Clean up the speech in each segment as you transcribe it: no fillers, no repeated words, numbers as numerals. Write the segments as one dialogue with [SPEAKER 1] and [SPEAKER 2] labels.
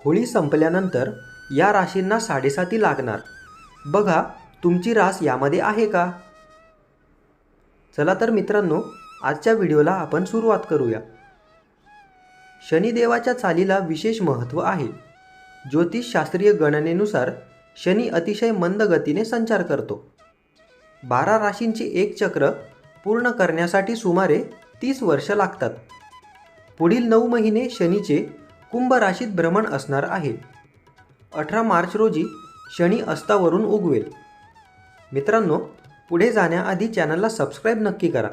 [SPEAKER 1] होळी संपल्यानंतर या राशींना साडेसाती लागणार. बघा तुमची रास यामध्ये आहे का? चला तर मित्रांनो, आजच्या व्हिडिओला आपण सुरुवात करूया. शनिदेवाच्या चालीला विशेष महत्त्व आहे. ज्योतिषशास्त्रीय गणनेनुसार शनी अतिशय मंद गतीने संचार करतो. 12 राशींचे एक चक्र पूर्ण करण्यासाठी सुमारे 30 वर्ष लागतात. पुढील 9 महिने शनीचे कुंभ राशीत भ्रमण असणार आहे. 18 मार्च रोजी शनी अस्तावरून उगवेल. मित्रांनो, पुढे जाण्याआधी चॅनलला सबस्क्राईब नक्की करा,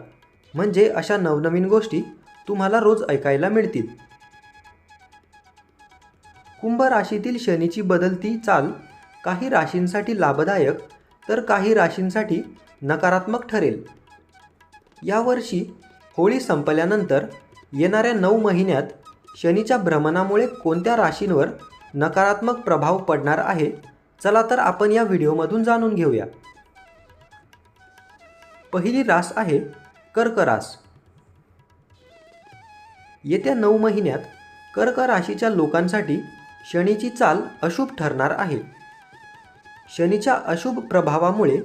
[SPEAKER 1] म्हणजे अशा नवनवीन गोष्टी तुम्हाला रोज ऐकायला मिळतील. कुंभ राशीतील शनीची बदलती चाल काही राशींसाठी लाभदायक तर काही राशींसाठी नकारात्मक ठरेल. यावर्षी होळी संपल्यानंतर येणाऱ्या 9 महिन्यात शनीच्या भ्रमणामुळे कोणत्या राशींवर नकारात्मक प्रभाव पडणार आहे, चला तर आपण या व्हिडिओमधून जाणून घेऊया. पहिली रास आहे कर्क रास. येत्या 9 महिन्यात कर्क राशीच्या लोकांसाठी शनीची चाल अशुभ ठरणार आहे. शनीच्या अशुभ प्रभावामुळे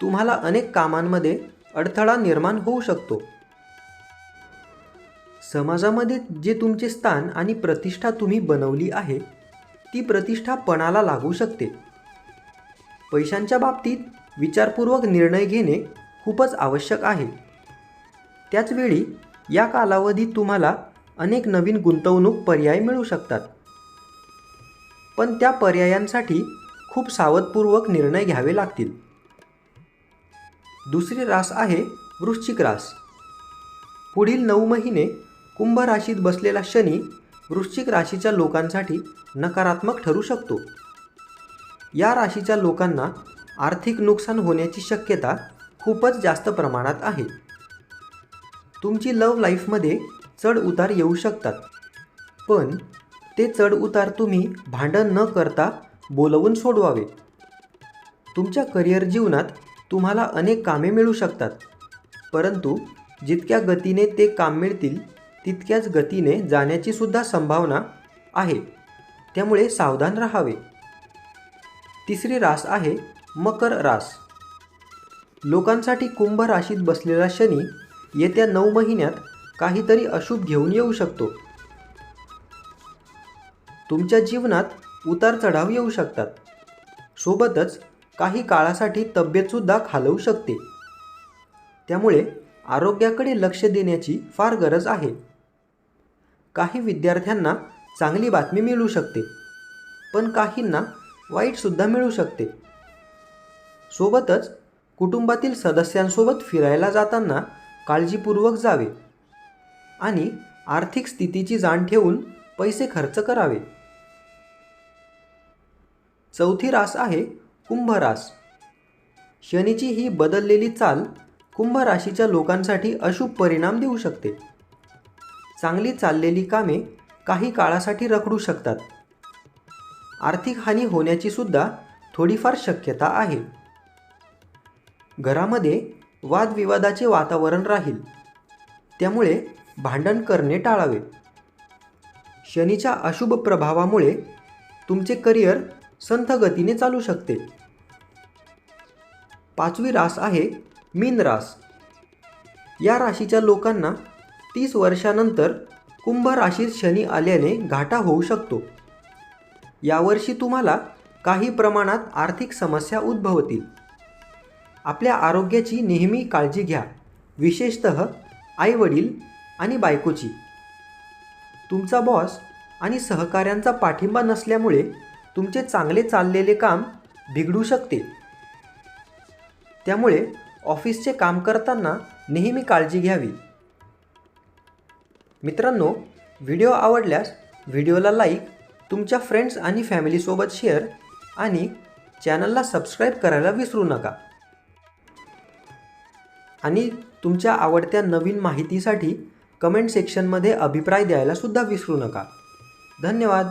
[SPEAKER 1] तुम्हाला अनेक कामांमध्ये अडथळा निर्माण होऊ शकतो. समाजामध्ये जे तुमचे स्थान आणि प्रतिष्ठा तुम्ही बनवली आहे, ती प्रतिष्ठा पणाला लागू शकते. पैशांच्या बाबतीत विचारपूर्वक निर्णय घेणे खूपच आवश्यक आहे. त्याचवेळी या कालावधीत तुम्हाला अनेक नवीन गुंतवणूक पर्याय मिळू शकतात, पण त्या पर्यायांसाठी खूप सावधपूर्वक निर्णय घ्यावे लागतील. दुसरी रास आहे वृश्चिक रास. पुढील 9 महिने कुंभ राशीत बसलेला शनी वृश्चिक राशीच्या लोकांसाठी नकारात्मक ठरू शकतो. या राशीच्या लोकांना आर्थिक नुकसान होण्याची शक्यता खूपच जास्त प्रमाणात आहे. तुमची लव्ह लाईफमध्ये चढ उतार येऊ शकतात, पण ते चढ उतार तुम्ही भांडण न करता बोलवून सोडवावे. तुमच्या करिअर जीवनात तुम्हाला अनेक कामे मिळू शकतात, परंतु जितक्या गतीने ते काम मिळतील तितक्याच गतीने जाण्याची सुद्धा संभावना आहे, त्यामुळे सावधान राहावे. तिसरी रास आहे मकर रास. लोकांसाठी कुंभ राशीत बसलेला शनी येत्या 9 महिन्यात काहीतरी अशुभ घेऊन येऊ शकतो. तुमच्या जीवनात उतार चढाव येऊ शकतात. सोबतच काही काळासाठी तब्येतसुद्धा खालवू शकते. त्यामुळे आरोग्याकडे लक्ष देण्याची फार गरज आहे. काही विद्यार्थ्यांना चांगली बातमी मिळू शकते, पण काहींना वाईटसुद्धा मिळू शकते. सोबतच कुटुंबातील सदस्यांसोबत फिरायला जाताना काळजीपूर्वक जावे आणि आर्थिक स्थितीची जाण ठेवून पैसे खर्च करावे. चौथी रास आहे कुंभ रास. शनीची ही बदललेली चाल कुंभ राशीच्या लोकांसाठी अशुभ परिणाम देऊ शकते. चांगली चाललेली कामे काही काळासाठी रखडू शकतात. आर्थिक हानी होण्याची सुद्धा थोडीफार शक्यता आहे. घरामध्ये वादविवादाचे वातावरण राहील, त्यामुळे भांडण करणे टाळावे. शनीच्या अशुभ प्रभावामुळे तुमचे करिअर संथ गतीने चालू शकते. पाचवी रास आहे मीन रास. या राशीच्या लोकांना 30 वर्षानंतर कुंभ राशीत शनी आल्याने घाटा होऊ शकतो. यावर्षी तुम्हाला काही प्रमाणात आर्थिक समस्या उद्भवतील. आपल्या आरोग्याची नेहमी काळजी घ्या, विशेषतः आईवडील आणि बायकोची. तुमचा बॉस आणि सहकाऱ्यांचा पाठिंबा नसल्यामुळे तुमचे चांगले चाललेले काम बिघडू शकते. त्यामुळे ऑफिसचे काम करताना नेहमी काळजी घ्यावी. मित्रांनो, व्हिडिओ आवडल्यास व्हिडिओला लाईक, तुमच्या फ्रेंड्स आणि फॅमिलीसोबत शेअर आणि चॅनलला सबस्क्राईब करायला विसरू नका. आणि तुमच्या आवडत्या नवीन माहितीसाठी कमेंट सेक्शनमध्ये अभिप्राय द्यायला सुद्धा विसरू नका. धन्यवाद.